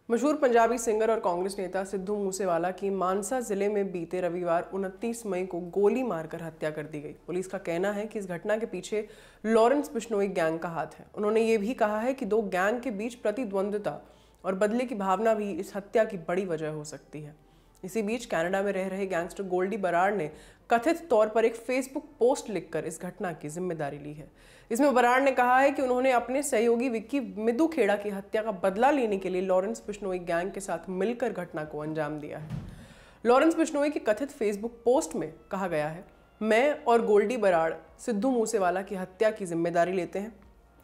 मशहूर पंजाबी सिंगर और कांग्रेस नेता सिद्धू मूसेवाला की मानसा जिले में बीते रविवार 29 मई को गोली मारकर हत्या कर दी गई। पुलिस का कहना है कि इस घटना के पीछे लॉरेंस बिश्नोई गैंग का हाथ है। उन्होंने ये भी कहा है कि दो गैंग के बीच प्रतिद्वंद्विता और बदले की भावना भी इस हत्या की बड़ी वजह हो सकती है। इसी बीच कनाडा में रह रहे गैंगस्टर गोल्डी बराड़ ने कथित तौर पर एक फेसबुक पोस्ट लिखकर इस घटना की जिम्मेदारी ली है। इसमें बराड़ ने कहा है कि उन्होंने अपने सहयोगी विक्की मिदू खेड़ा की हत्या का बदला लेने के लिए लॉरेंस बिश्नोई गैंग के साथ मिलकर घटना को अंजाम दिया है। लॉरेंस बिश्नोई की कथित फेसबुक पोस्ट में कहा गया है, मैं और गोल्डी बराड़ सिद्धू मूसेवाला की हत्या की जिम्मेदारी लेते हैं।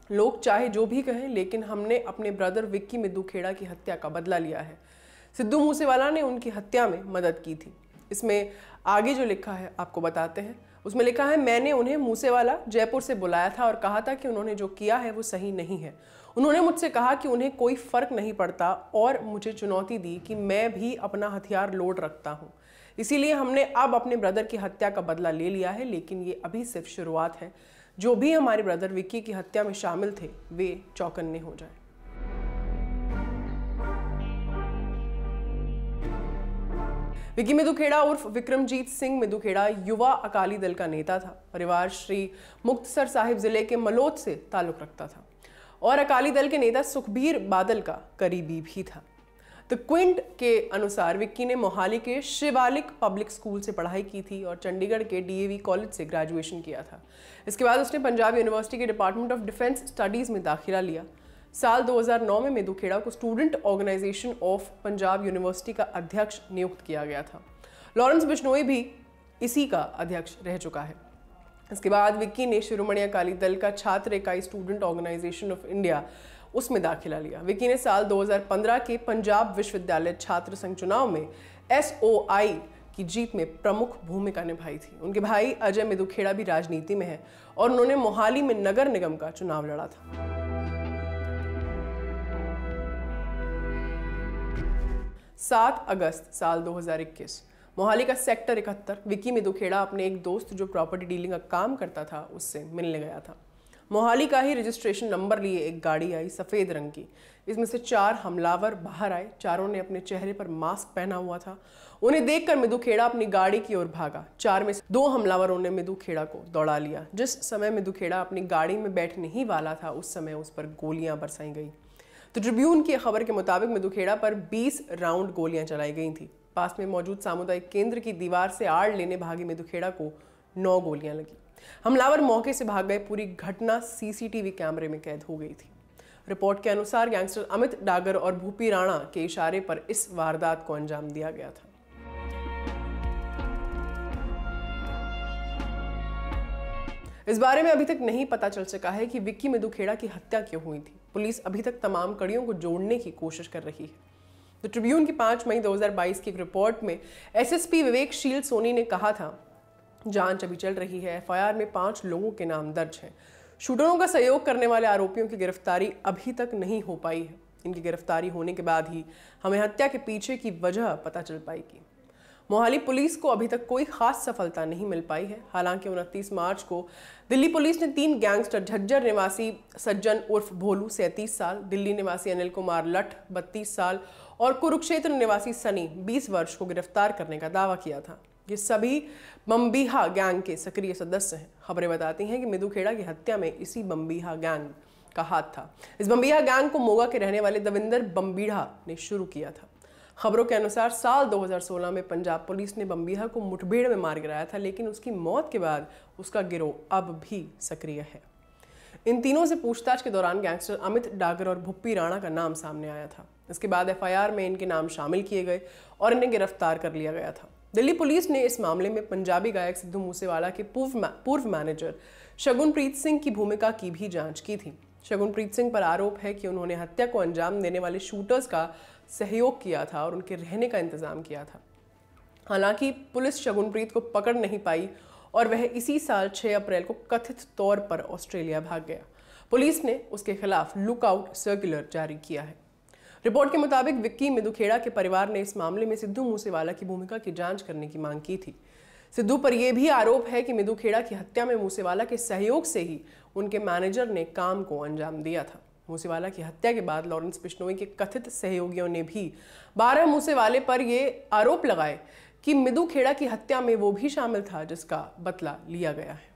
लोग चाहे जो भी कहें, लेकिन हमने अपने ब्रदर विक्की मिदू खेड़ा की हत्या का बदला लिया है। सिद्धू मूसेवाला ने उनकी हत्या में मदद की थी। इसमें आगे जो लिखा है आपको बताते हैं। उसमें लिखा है, मैंने उन्हें मूसेवाला जयपुर से बुलाया था और कहा था कि उन्होंने जो किया है वो सही नहीं है। उन्होंने मुझसे कहा कि उन्हें कोई फर्क नहीं पड़ता और मुझे चुनौती दी कि मैं भी अपना हथियार लोड रखता हूँ। इसीलिए हमने अब अपने ब्रदर की हत्या का बदला ले लिया है, लेकिन ये अभी सिर्फ शुरुआत है। जो भी हमारे ब्रदर विक्की की हत्या में शामिल थे वे चौकन्ने हो जाए। विक्की मिदू खेड़ा उर्फ विक्रमजीत सिंह मिदू खेड़ा युवा अकाली दल का नेता था। परिवार श्री मुक्तसर साहिब जिले के मलोद से ताल्लुक रखता था और अकाली दल के नेता सुखबीर बादल का करीबी भी था। द क्विंट के अनुसार विक्की ने मोहाली के शिवालिक पब्लिक स्कूल से पढ़ाई की थी और चंडीगढ़ के डीएवी कॉलेज से ग्रेजुएशन किया था। इसके बाद उसने पंजाब यूनिवर्सिटी के डिपार्टमेंट ऑफ डिफेंस स्टडीज में दाखिला लिया। साल 2009 में मिदू खेड़ा को student organisation of Punjab university का अध्यक्ष नियुक्त किया गया था। लॉरेंस बिश्नोई भी इसी का अध्यक्ष रह चुका है। इसके बाद विक्की ने शिरोमणि अकाली दल का छात्र इकाई स्टूडेंट ऑर्गेनाइजेशन ऑफ इंडिया उसमें दाखिला लिया। विक्की ने साल 2015 के पंजाब विश्वविद्यालय छात्र संघ चुनाव में SOI की जीत में प्रमुख भूमिका निभाई थी। उनके भाई अजय मिदू खेड़ा भी राजनीति में है और उन्होंने मोहाली में नगर निगम का चुनाव लड़ा था। 7 अगस्त साल 2021 मोहाली का सेक्टर 71 विक्की मिदू खेड़ा अपने एक दोस्त जो प्रॉपर्टी डीलिंग का काम करता था उससे मिलने गया था। मोहाली का ही रजिस्ट्रेशन नंबर लिए एक गाड़ी आई सफ़ेद रंग की। इसमें से 4 हमलावर बाहर आए। चारों ने अपने चेहरे पर मास्क पहना हुआ था। उन्हें देखकर मिदू खेड़ा अपनी गाड़ी की ओर भागा। 4 में से 2 हमलावरों ने मिदू खेड़ा को दौड़ा लिया। जिस समय मिदू खेड़ा अपनी गाड़ी में बैठने ही वाला था उस समय उस पर गोलियां बरसाई गई। तो ट्रिब्यून की खबर के मुताबिक मिदू खेड़ा पर 20 राउंड गोलियां चलाई गई थी। पास में मौजूद सामुदायिक केंद्र की दीवार से आड़ लेने भागे मिदू खेड़ा को 9 गोलियां लगी। हमलावर मौके से भाग गए। पूरी घटना CCTV कैमरे में कैद हो गई थी। रिपोर्ट के अनुसार गैंगस्टर अमित डागर और भूपी राणा के इशारे पर इस वारदात को अंजाम दिया गया था। इस बारे में अभी तक नहीं पता चल सका है कि विक्की मिदू खेड़ा की हत्या क्यों हुई थी। पुलिस अभी तक तमाम कड़ियों को जोड़ने की कोशिश कर रही है। तो ट्रिब्यून की 5 मई 2022 की एक रिपोर्ट में SSP विवेकशील सोनी ने कहा था, जांच अभी चल रही है। FIR में 5 लोगों के नाम दर्ज हैं। शूटरों का सहयोग करने वाले आरोपियों की गिरफ्तारी अभी तक नहीं हो पाई है। इनकी गिरफ्तारी होने के बाद ही हमें हत्या के पीछे की वजह पता चल पाएगी। मोहाली पुलिस को अभी तक कोई खास सफलता नहीं मिल पाई है। हालांकि 29 मार्च को दिल्ली पुलिस ने 3 गैंगस्टर झज्जर निवासी सज्जन उर्फ भोलू 37 साल, दिल्ली निवासी अनिल कुमार लठ 32 साल और कुरुक्षेत्र निवासी सनी 20 वर्ष को गिरफ्तार करने का दावा किया था। ये सभी बम्बीहा गैंग के सक्रिय सदस्य हैं। खबरें बताती हैं कि मिदू खेड़ा की हत्या में इसी बम्बीहा गैंग का हाथ था। इस बम्बीहा गैंग को मोगा के रहने वाले दविंदर बम्बीढ़ा ने शुरू किया था। खबरों के अनुसार साल 2016 में पंजाब पुलिस ने बम्बीहा को मुठभेड़ में मार गिराया था, लेकिन उसकी मौत के बाद उसका गिरोह अब भी सक्रिय है। इन तीनों से पूछताछ के दौरान गैंगस्टर अमित डागर और भूपी राणा का नाम सामने आया था। इसके बाद FIR में इनके नाम शामिल किए गए और इन्हें गिरफ्तार कर लिया गया था। दिल्ली पुलिस ने इस मामले में पंजाबी गायक सिद्धू मूसेवाला के पूर्व मैनेजर शगुनप्रीत सिंह की भूमिका की भी जांच की थी। शगुनप्रीत सिंह पर आरोप है कि उन्होंने हत्या को अंजाम देने वाले शूटर्स का सहयोग किया था और उनके रहने का इंतजाम किया था। हालांकि पुलिस शगुनप्रीत को पकड़ नहीं पाई और वह इसी साल 6 अप्रैल को कथित तौर पर ऑस्ट्रेलिया भाग गया। पुलिस ने उसके खिलाफ लुकआउट सर्कुलर जारी किया है। रिपोर्ट के मुताबिक विक्की मिदू खेड़ा के परिवार ने इस मामले में सिद्धू मूसेवाला की भूमिका की जांच करने की मांग की थी। सिद्धू पर यह भी आरोप है कि मिदू खेड़ा की हत्या में मूसेवाला के सहयोग से ही उनके मैनेजर ने काम को अंजाम दिया था। मूसेवाला की हत्या के बाद लॉरेंस बिश्नोई के कथित सहयोगियों ने भी 12 मूसेवाले पर यह आरोप लगाए कि मिदु खेड़ा की हत्या में वो भी शामिल था जिसका बदला लिया गया है।